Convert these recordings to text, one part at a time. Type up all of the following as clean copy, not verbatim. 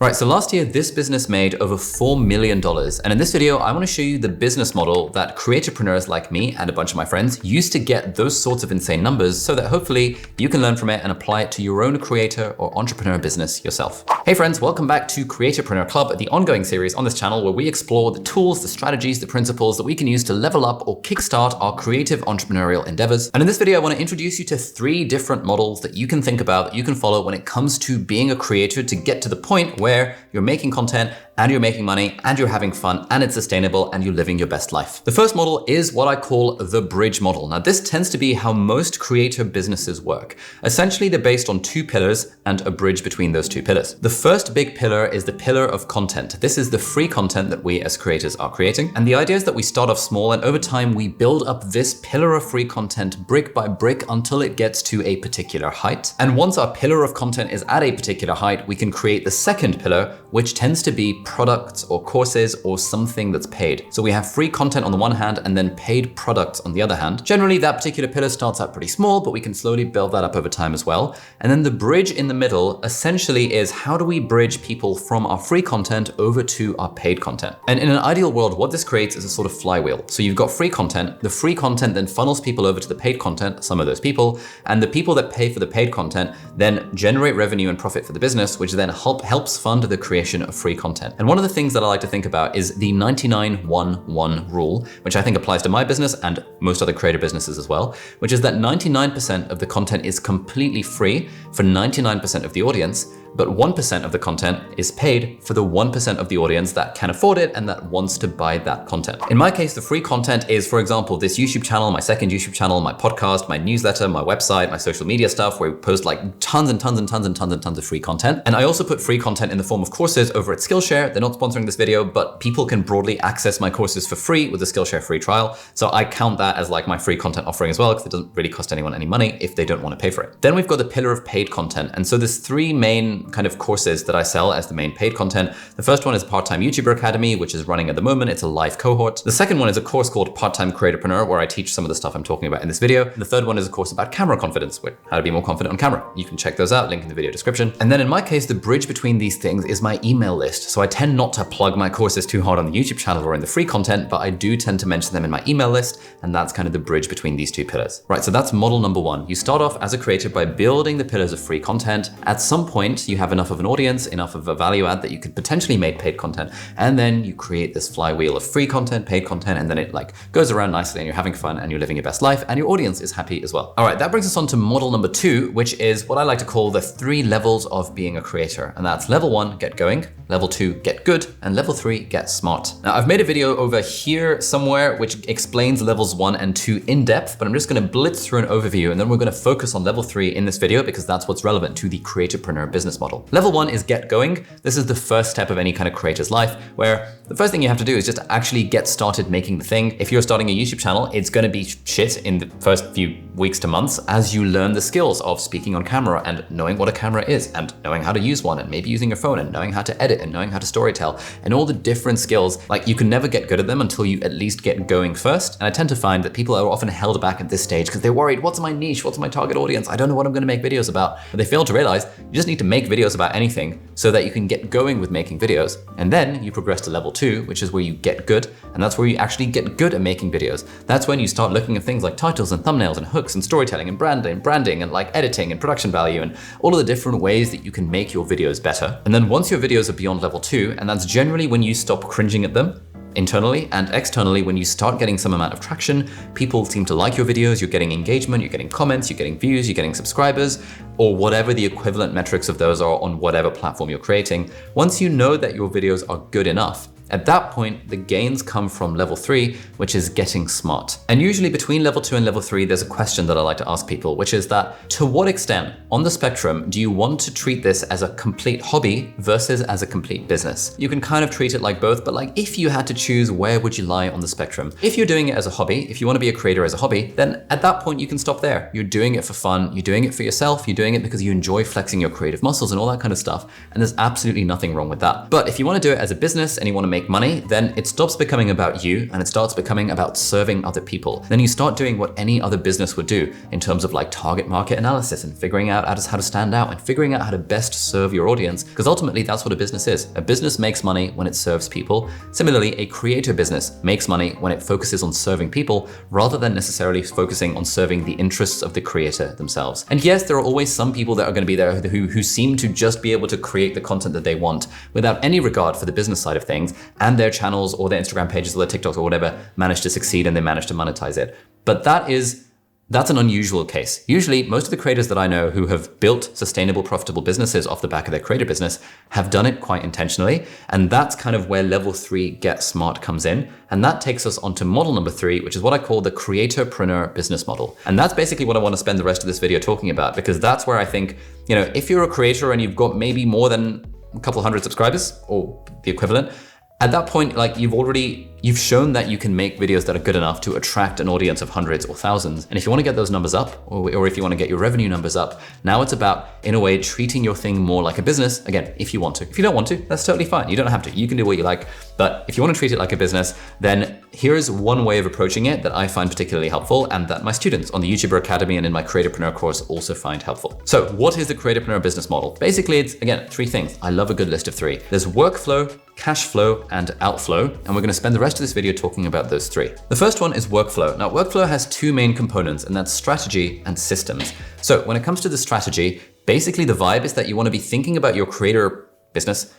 Right, so last year, this business made over $4 million. And in this video, I wanna show you the business model that creatorpreneurs like me and a bunch of my friends used to get those sorts of insane numbers so that hopefully you can learn from it and apply it to your own creator or entrepreneur business yourself. Hey friends, welcome back to Creatorpreneur Club, the ongoing series on this channel where we explore the tools, the strategies, the principles that we can use to level up or kickstart our creative entrepreneurial endeavors. And in this video, I wanna introduce you to 3 different models that you can think about, that you can follow when it comes to being a creator to get to the point where you're making content and you're making money and you're having fun and it's sustainable and you're living your best life. The first model is what I call the bridge model. Now this tends to be how most creator businesses work. Essentially, they're based on 2 pillars and a bridge between those 2 pillars. The first big pillar is the pillar of content. This is the free content that we as creators are creating. And the idea is that we start off small and over time we build up this pillar of free content brick by brick until it gets to a particular height. And once our pillar of content is at a particular height, we can create the second pillar, which tends to be products or courses or something that's paid. So we have free content on the one hand and then paid products on the other hand. Generally, that particular pillar starts out pretty small, but we can slowly build that up over time as well. And then the bridge in the middle essentially is how do we bridge people from our free content over to our paid content? And in an ideal world, what this creates is a sort of flywheel. So you've got free content, the free content then funnels people over to the paid content, some of those people, and the people that pay for the paid content then generate revenue and profit for the business, which then helps fund the creation of free content. And one of the things that I like to think about is the 99-1-1 rule, which I think applies to my business and most other creator businesses as well, which is that 99% of the content is completely free for 99% of the audience, but 1% of the content is paid for the 1% of the audience that can afford it and that wants to buy that content. In my case, the free content is, for example, this YouTube channel, my second YouTube channel, my podcast, my newsletter, my website, my social media stuff, where we post like tons of free content. And I also put free content in the form of courses over at Skillshare. They're not sponsoring this video, but people can broadly access my courses for free with the Skillshare free trial. So I count that as like my free content offering as well, because it doesn't really cost anyone any money if they don't want to pay for it. Then we've got the pillar of paid content. And so there's 3 main kind of courses that I sell as the main paid content. The first one is Part-Time YouTuber Academy, which is running at the moment. It's a live cohort. The second one is a course called Part-Time Creatorpreneur, where I teach some of the stuff I'm talking about in this video. And the third one is a course about camera confidence, how to be more confident on camera. You can check those out, link in the video description. And then in my case, the bridge between these things is my email list. So I tend not to plug my courses too hard on the YouTube channel or in the free content, but I do tend to mention them in my email list. And that's kind of the bridge between these 2 pillars. Right, so that's model number 1. You start off as a creator by building the pillars of free content. At some point, you have enough of an audience, enough of a value add that you could potentially make paid content. And then you create this flywheel of free content, paid content, and then it like goes around nicely and you're having fun and you're living your best life and your audience is happy as well. All right, that brings us on to model number 2, which is what I like to call the 3 levels of being a creator. And that's level 1, get going, level 2, get good, and level 3, get smart. Now I've made a video over here somewhere which explains levels 1 and 2 in depth, but I'm just gonna blitz through an overview and then we're gonna focus on level 3 in this video because that's what's relevant to the creatorpreneur business model. Level 1 is get going. This is the first step of any kind of creator's life, where the first thing you have to do is just actually get started making the thing. If you're starting a YouTube channel, it's gonna be shit in the first few weeks to months as you learn the skills of speaking on camera and knowing what a camera is and knowing how to use one and maybe using your phone and knowing how to edit and knowing how to storytell and all the different skills. Like you can never get good at them until you at least get going first. And I tend to find that people are often held back at this stage because they're worried, what's my niche? What's my target audience? I don't know what I'm gonna make videos about. But they fail to realize you just need to make videos about anything so that you can get going with making videos. And then you progress to level 2, which is where you get good. And that's where you actually get good at making videos. That's when you start looking at things like titles and thumbnails and hooks and storytelling and branding and like editing and production value and all of the different ways that you can make your videos better. And then once your videos are beyond level 2, and that's generally when you stop cringing at them, internally and externally, when you start getting some amount of traction, people seem to like your videos, you're getting engagement, you're getting comments, you're getting views, you're getting subscribers, or whatever the equivalent metrics of those are on whatever platform you're creating. Once you know that your videos are good enough, at that point, the gains come from level 3, which is getting smart. And usually between level 2 and level 3, there's a question that I like to ask people, which is that to what extent on the spectrum do you want to treat this as a complete hobby versus as a complete business? You can kind of treat it like both, but like if you had to choose, where would you lie on the spectrum? If you're doing it as a hobby, if you want to be a creator as a hobby, then at that point you can stop there. You're doing it for fun, you're doing it for yourself, you're doing it because you enjoy flexing your creative muscles and all that kind of stuff. And there's absolutely nothing wrong with that. But if you want to do it as a business and you want to make make money, then it stops becoming about you and it starts becoming about serving other people. Then you start doing what any other business would do in terms of like target market analysis and figuring out how to stand out and figuring out how to best serve your audience, because ultimately that's what a business is. A business makes money when it serves people. Similarly, a creator business makes money when it focuses on serving people rather than necessarily focusing on serving the interests of the creator themselves. And yes, there are always some people that are going to be there who seem to just be able to create the content that they want without any regard for the business side of things, and their channels or their Instagram pages or their TikToks or whatever manage to succeed and they manage to monetize it. But that's an unusual case. Usually, most of the creators that I know who have built sustainable, profitable businesses off the back of their creator business have done it quite intentionally. And that's kind of where level 3 Get Smart comes in. And that takes us onto model number 3, which is what I call the Creatorpreneur Business Model. And that's basically what I want to spend the rest of this video talking about, because that's where I think, if you're a creator and you've got maybe more than a couple hundred subscribers or the equivalent, at that point, like you've shown that you can make videos that are good enough to attract an audience of hundreds or thousands. And if you want to get those numbers up, or if you want to get your revenue numbers up, now it's about, in a way, treating your thing more like a business. Again, if you want to. If you don't want to, that's totally fine. You don't have to. You can do what you like. But if you want to treat it like a business, then here's one way of approaching it that I find particularly helpful and that my students on the YouTuber Academy and in my Creatorpreneur course also find helpful. So what is the Creatorpreneur Business Model? Basically, it's, again, 3 things. I love a good list of 3. There's workflow, cash flow, and outflow. And we're going to spend the rest of this video talking about those 3. The first one is workflow. Now, workflow has 2 main components, and that's strategy and systems. So when it comes to the strategy, basically the vibe is that you want to be thinking about your creator business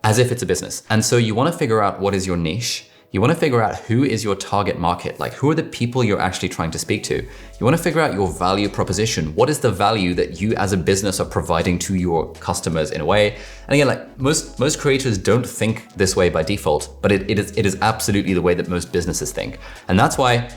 as if it's a business. And so you want to figure out what is your niche. You want to figure out who is your target market, like who are the people you're actually trying to speak to. You want to figure out your value proposition. What is the value that you as a business are providing to your customers in a way? And again, like most creators don't think this way by default, but it is absolutely the way that most businesses think. And that's why,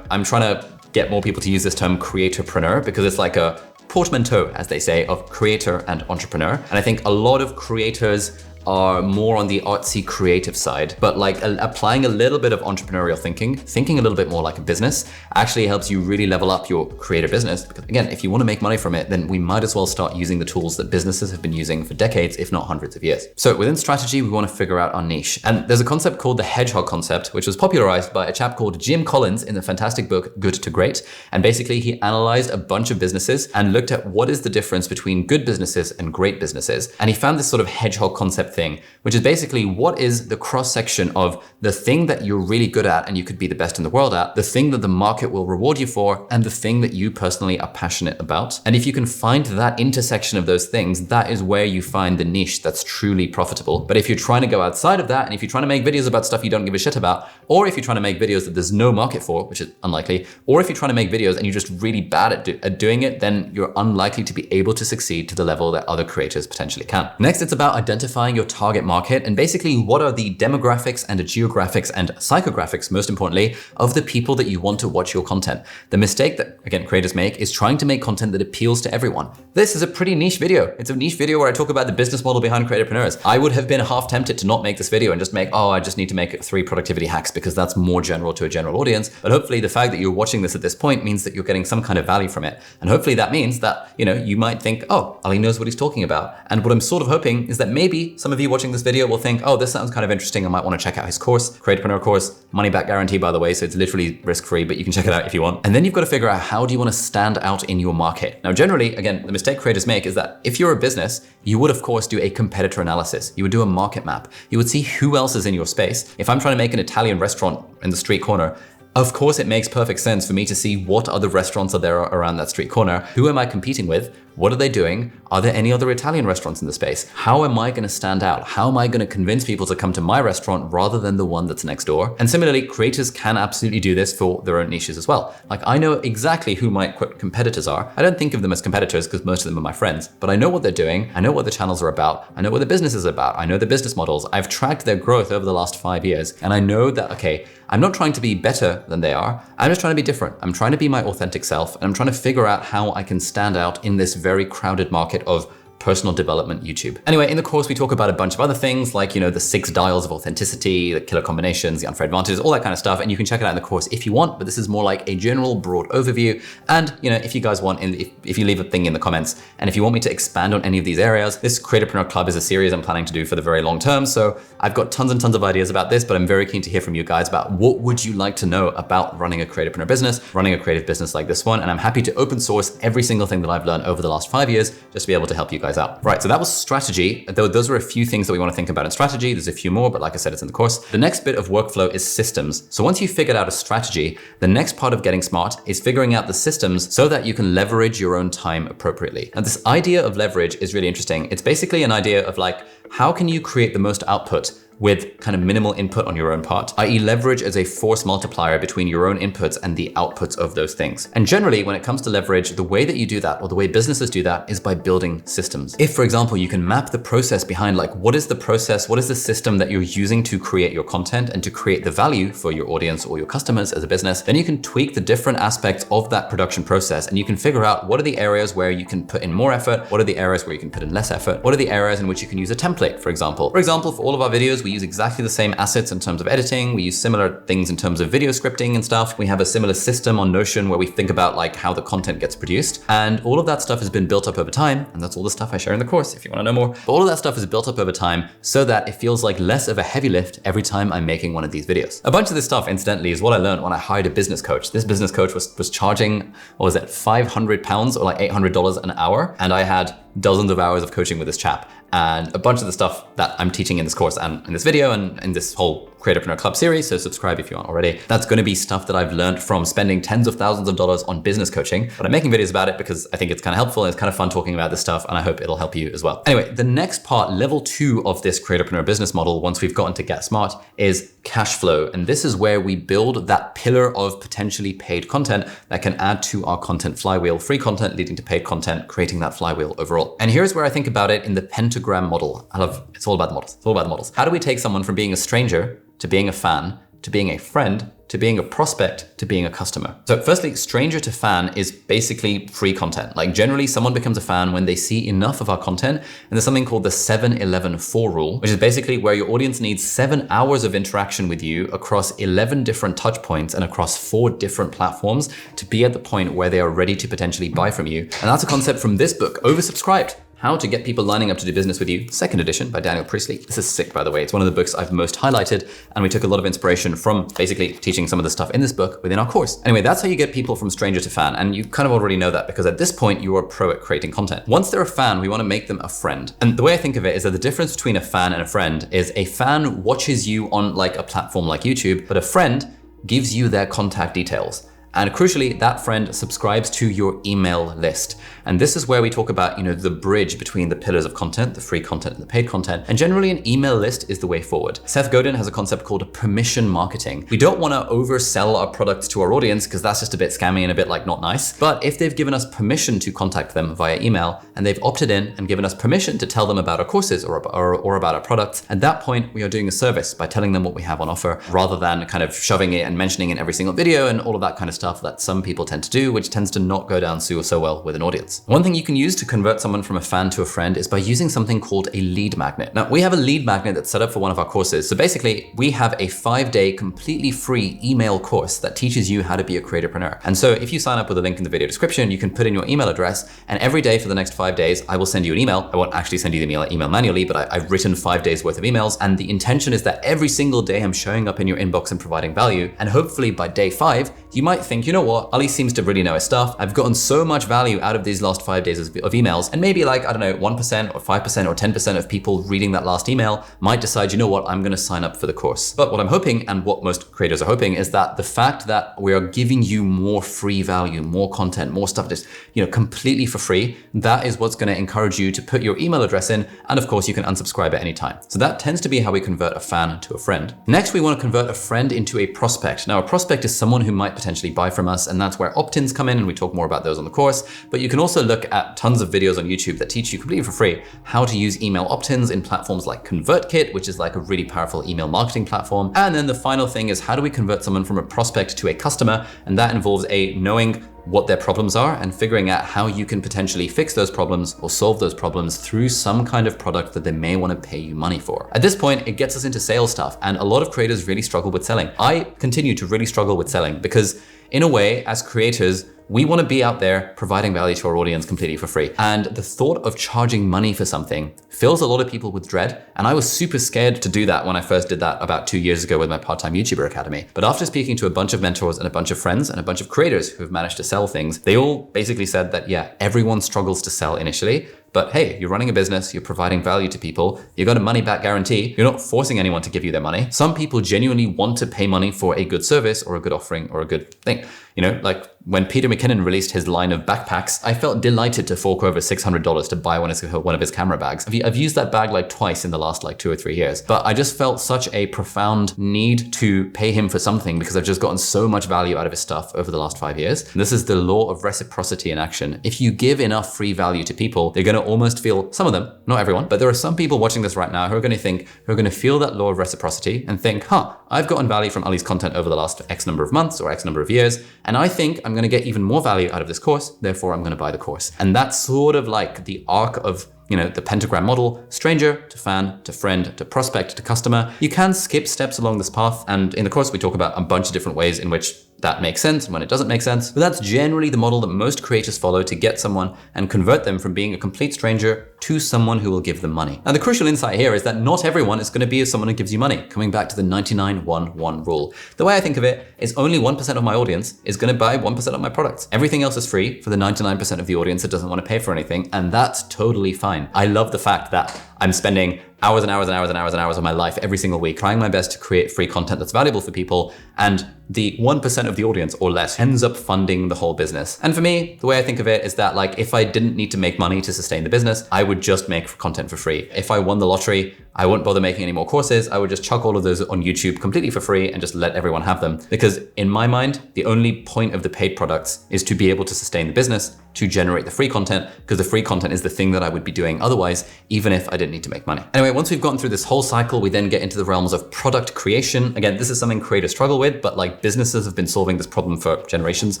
I'm trying to get more people to use this term creatorpreneur, because it's like a portmanteau, as they say, of creator and entrepreneur. And I think a lot of creators are more on the artsy creative side, but like applying a little bit of entrepreneurial thinking a little bit more like a business actually helps you really level up your creator business. Because again, if you want to make money from it, then we might as well start using the tools that businesses have been using for decades, if not hundreds of years. So within strategy, we want to figure out our niche. And there's a concept called the hedgehog concept, which was popularized by a chap called Jim Collins in the fantastic book, Good to Great. And basically he analyzed a bunch of businesses and looked at what is the difference between good businesses and great businesses. And he found this sort of hedgehog concept thing, which is basically what is the cross-section of the thing that you're really good at and you could be the best in the world at, the thing that the market will reward you for, and the thing that you personally are passionate about. And if you can find that intersection of those things, that is where you find the niche that's truly profitable. But if you're trying to go outside of that, and if you're trying to make videos about stuff you don't give a shit about, or if you're trying to make videos that there's no market for, which is unlikely, or if you're trying to make videos and you're just really bad at doing it, then you're unlikely to be able to succeed to the level that other creators potentially can. Next, it's about identifying your target market and basically what are the demographics and the geographics and psychographics, most importantly, of the people that you want to watch your content. The mistake that, again, creators make is trying to make content that appeals to everyone. This is a pretty niche video. It's a niche video where I talk about the business model behind creatorpreneurs. I would have been half tempted to not make this video and just make, I just need to make 3 productivity hacks because that's more general to a general audience. But hopefully the fact that you're watching this at this point means that you're getting some kind of value from it. And hopefully that means that, you might think, Ali knows what he's talking about. And what I'm sort of hoping is that maybe some of you watching this video will think, this sounds kind of interesting. I might want to check out his course, Creatorpreneur course, money back guarantee, by the way. So it's literally risk-free, but you can check it out if you want. And then you've got to figure out, how do you want to stand out in your market? Now, generally, again, the mistake creators make is that if you're a business, you would of course do a competitor analysis. You would do a market map. You would see who else is in your space. If I'm trying to make an Italian restaurant in the street corner, of course, it makes perfect sense for me to see what other restaurants are there around that street corner. Who am I competing with? What are they doing? Are there any other Italian restaurants in the space? How am I going to stand out? How am I going to convince people to come to my restaurant rather than the one that's next door? And similarly, creators can absolutely do this for their own niches as well. Like, I know exactly who my competitors are. I don't think of them as competitors because most of them are my friends, but I know what they're doing. I know what the channels are about. I know what the business is about. I know the business models. I've tracked their growth over the last 5 years. And I know that, okay, I'm not trying to be better than they are. I'm just trying to be different. I'm trying to be my authentic self. And I'm trying to figure out how I can stand out in this very crowded market of personal development YouTube. Anyway, in the course, we talk about a bunch of other things like, the 6 dials of authenticity, the killer combinations, the unfair advantages, all that kind of stuff. And you can check it out in the course if you want, but this is more like a general broad overview. And, if you guys want, if you leave a thing in the comments, and if you want me to expand on any of these areas, this Creatorpreneur Club is a series I'm planning to do for the very long term. So I've got tons and tons of ideas about this, but I'm very keen to hear from you guys about what would you like to know about running a creatorpreneur business, running a creative business like this one. And I'm happy to open source every single thing that I've learned over the last 5 years, just to be able to help you guys out. Right, so that was strategy. Those are a few things that we want to think about in strategy. There's a few more, but like I said, it's in the course. The next bit of workflow is systems. So once you've figured out a strategy, the next part of getting smart is figuring out the systems so that you can leverage your own time appropriately. Now, this idea of leverage is really interesting. It's basically an idea of like, how can you create the most output with kind of minimal input on your own part, i.e. leverage as a force multiplier between your own inputs and the outputs of those things. And generally, when it comes to leverage, the way that you do that, or the way businesses do that, is by building systems. If, for example, you can map the process behind like, what is the process, what is the system that you're using to create your content and to create the value for your audience or your customers as a business, then you can tweak the different aspects of that production process, and you can figure out what are the areas where you can put in more effort, what are the areas where you can put in less effort, what are the areas in which you can use a template, for example. For example, for all of our videos, we use exactly the same assets in terms of editing. We use similar things in terms of video scripting and stuff. We have a similar system on Notion where we think about like how the content gets produced. And all of that stuff has been built up over time. And that's all the stuff I share in the course if you want to know more. But all of that stuff is built up over time so that it feels like less of a heavy lift every time I'm making one of these videos. A bunch of this stuff, incidentally, is what I learned when I hired a business coach. This business coach was charging, what was it, £500 or like $800 an hour. And I had dozens of hours of coaching with this chap. And a bunch of the stuff that I'm teaching in this course and in this video and in this whole Creatorpreneur Club series, so subscribe if you aren't already, that's going to be stuff that I've learned from spending tens of thousands of dollars on business coaching. But I'm making videos about it because I think it's kind of helpful and it's kind of fun talking about this stuff, and I hope it'll help you as well. Anyway, the next part, level 2 of this Creatorpreneur business model, once we've gotten to get smart, is cash flow. And this is where we build that pillar of potentially paid content that can add to our content flywheel, free content leading to paid content, creating that flywheel overall. And here's where I think about it in the pentagram model. It's all about the models. It's all about the models. How do we take someone from being a stranger to being a fan, to being a friend, to being a prospect, to being a customer? So firstly, stranger to fan is basically free content. Like generally someone becomes a fan when they see enough of our content. And there's something called the 7-11-4 rule, which is basically where your audience needs 7 hours of interaction with you across 11 different touch points and across 4 different platforms to be at the point where they are ready to potentially buy from you. And that's a concept from this book, Oversubscribed: How to Get People Lining Up to Do Business With You, 2nd edition by Daniel Priestley. This is sick, by the way. It's one of the books I've most highlighted, and we took a lot of inspiration from basically teaching some of the stuff in this book within our course. Anyway, that's how you get people from stranger to fan, and you kind of already know that because at this point, you are a pro at creating content. Once they're a fan, we want to make them a friend. And the way I think of it is that the difference between a fan and a friend is a fan watches you on like a platform like YouTube, but a friend gives you their contact details. And crucially, that friend subscribes to your email list. And this is where we talk about, the bridge between the pillars of content, the free content and the paid content. And generally an email list is the way forward. Seth Godin has a concept called permission marketing. We don't want to oversell our products to our audience because that's just a bit scammy and a bit like not nice. But if they've given us permission to contact them via email and they've opted in and given us permission to tell them about our courses or about our products, at that point, we are doing a service by telling them what we have on offer rather than kind of shoving it and mentioning it in every single video and all of that kind of stuff that some people tend to do, which tends to not go down so well with an audience. One thing you can use to convert someone from a fan to a friend is by using something called a lead magnet. Now, we have a lead magnet that's set up for one of our courses. So basically, we have a 5-day completely free email course that teaches you how to be a creatorpreneur. And so if you sign up with a link in the video description, you can put in your email address, and every day for the next 5 days, I will send you an email. I won't actually send you the email manually, but I've written 5 days worth of emails. And the intention is that every single day I'm showing up in your inbox and providing value. And hopefully by day 5, you might think, you know what, Ali seems to really know his stuff. I've gotten so much value out of these last 5 days of emails. And maybe like, I don't know, 1% or 5% or 10% of people reading that last email might decide, you know what, I'm going to sign up for the course. But what I'm hoping, and what most creators are hoping, is that the fact that we are giving you more free value, more content, more stuff just, completely for free, that is what's going to encourage you to put your email address in. And of course, you can unsubscribe at any time. So that tends to be how we convert a fan to a friend. Next, we want to convert a friend into a prospect. Now, a prospect is someone who might potentially buy from us, and that's where opt-ins come in, and we talk more about those on the course. But you can also look at tons of videos on YouTube that teach you completely for free how to use email opt-ins in platforms like ConvertKit, which is like a really powerful email marketing platform. And then the final thing is, how do we convert someone from a prospect to a customer? And that involves knowing what their problems are and figuring out how you can potentially fix those problems or solve those problems through some kind of product that they may want to pay you money for. At this point, it gets us into sales stuff, and a lot of creators really struggle with selling. I continue to really struggle with selling because in a way, as creators, we want to be out there providing value to our audience completely for free. And the thought of charging money for something fills a lot of people with dread. And I was super scared to do that when I first did that about 2 years ago with my part-time YouTuber Academy. But after speaking to a bunch of mentors and a bunch of friends and a bunch of creators who have managed to sell things, they all basically said that, yeah, everyone struggles to sell initially. But hey, you're running a business, you're providing value to people, you got a money back guarantee, you're not forcing anyone to give you their money. Some people genuinely want to pay money for a good service or a good offering or a good thing. You know, like when Peter McKinnon released his line of backpacks, I felt delighted to fork over $600 to buy one of his camera bags. I've used that bag like twice in the last like 2 or 3 years, but I just felt such a profound need to pay him for something because I've just gotten so much value out of his stuff over the last 5 years. And this is the law of reciprocity in action. If you give enough free value to people, they're going to almost feel, some of them, not everyone, but there are some people watching this right now who are going to feel that law of reciprocity and think, I've gotten value from Ali's content over the last X number of months or X number of years, and I think I'm going to get even more value out of this course, therefore I'm going to buy the course. And that's sort of like the arc of, you know, the pentagram model: stranger to fan to friend to prospect to customer. You can skip steps along this path, and in the course we talk about a bunch of different ways in which that makes sense and when it doesn't make sense. But that's generally the model that most creators follow to get someone and convert them from being a complete stranger to someone who will give them money. Now, the crucial insight here is that not everyone is going to be someone who gives you money. Coming back to the 99-1-1 rule. The way I think of it is only 1% of my audience is going to buy 1% of my products. Everything else is free for the 99% of the audience that doesn't want to pay for anything, and that's totally fine. I love the fact that I'm spending hours and hours and hours and hours and hours of my life every single week trying my best to create free content that's valuable for people, and the 1% of the audience or less ends up funding the whole business. And for me, the way I think of it is that, like, if I didn't need to make money to sustain the business, I would just make content for free. If I won the lottery, I wouldn't bother making any more courses. I would just chuck all of those on YouTube completely for free and just let everyone have them. Because in my mind, the only point of the paid products is to be able to sustain the business, to generate the free content, because the free content is the thing that I would be doing otherwise, even if I didn't need to make money. Anyway, once we've gotten through this whole cycle, we then get into the realms of product creation. Again, this is something creators struggle with, but like businesses have been solving this problem for generations.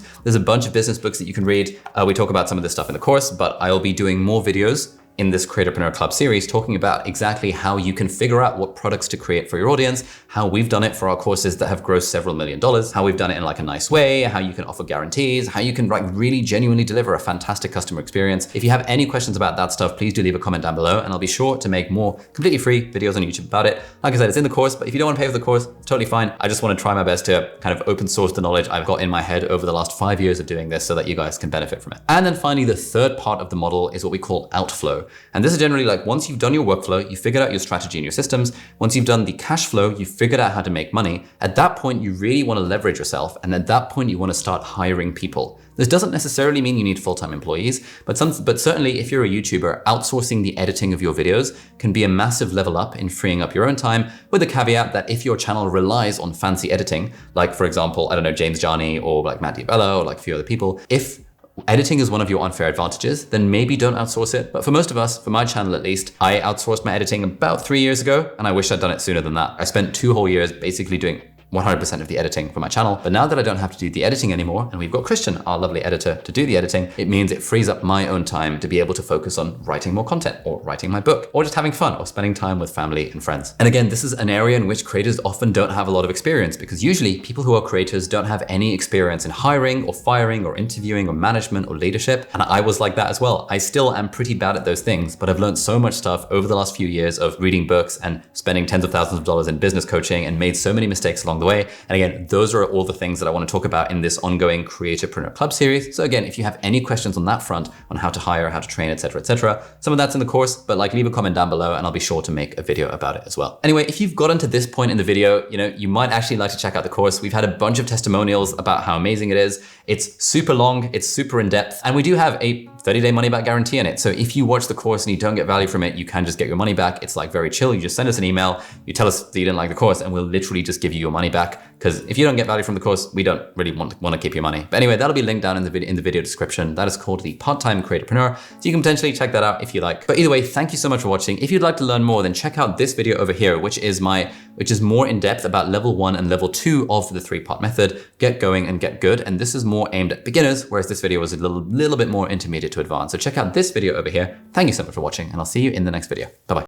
There's a bunch of business books that you can read. We talk about some of this stuff in the course, but I'll be doing more videos in this Creatorpreneur Club series talking about exactly how you can figure out what products to create for your audience, how we've done it for our courses that have grossed several $1 million, how we've done it in like a nice way, how you can offer guarantees, how you can like really genuinely deliver a fantastic customer experience. If you have any questions about that stuff, please do leave a comment down below and I'll be sure to make more completely free videos on YouTube about it. Like I said, it's in the course, but if you don't want to pay for the course, it's totally fine. I just want to try my best to kind of open source the knowledge I've got in my head over the last 5 years of doing this so that you guys can benefit from it. And then finally, the third part of the model is what we call Outflow. And this is generally like once you've done your workflow, you figured out your strategy and your systems. Once you've done the cash flow, you figured out how to make money. At that point, you really want to leverage yourself. And at that point, you want to start hiring people. This doesn't necessarily mean you need full-time employees, but certainly if you're a YouTuber, outsourcing the editing of your videos can be a massive level up in freeing up your own time, with the caveat that if your channel relies on fancy editing, like for example, I don't know, James Jarney or like Matt Diabello or like a few other people, if editing is one of your unfair advantages, then maybe don't outsource it. But for most of us, for my channel at least, I outsourced my editing about 3 years ago, and I wish I'd done it sooner than that. I spent 2 whole years basically doing 100% of the editing for my channel. But now that I don't have to do the editing anymore, and we've got Christian, our lovely editor, to do the editing, it means it frees up my own time to be able to focus on writing more content or writing my book or just having fun or spending time with family and friends. And again, this is an area in which creators often don't have a lot of experience because usually people who are creators don't have any experience in hiring or firing or interviewing or management or leadership. And I was like that as well. I still am pretty bad at those things, but I've learned so much stuff over the last few years of reading books and spending tens of thousands of dollars in business coaching and made so many mistakes along the way. And again, those are all the things that I want to talk about in this ongoing Creatorpreneur Club series. So again, if you have any questions on that front, on how to hire, how to train, etc., some of that's in the course, but like leave a comment down below and I'll be sure to make a video about it as well. Anyway, if you've gotten to this point in the video, you might actually like to check out the course. We've had a bunch of testimonials about how amazing it is. It's super long, it's super in depth, and we do have a 30-day money back guarantee in it. So if you watch the course and you don't get value from it, you can just get your money back. It's like very chill. You just send us an email, you tell us that you didn't like the course, and we'll literally just give you your money back because if you don't get value from the course, we don't really want to keep your money. But anyway, that'll be linked down in the video description. That is called the Part-Time Creatorpreneur. So you can potentially check that out if you like. But either way, thank you so much for watching. If you'd like to learn more, then check out this video over here, which is more in depth about level 1 and level 2 of the 3-part method. Get going and get good. And this is more aimed at beginners, whereas this video was a little bit more intermediate to advanced. So check out this video over here. Thank you so much for watching, and I'll see you in the next video. Bye-bye.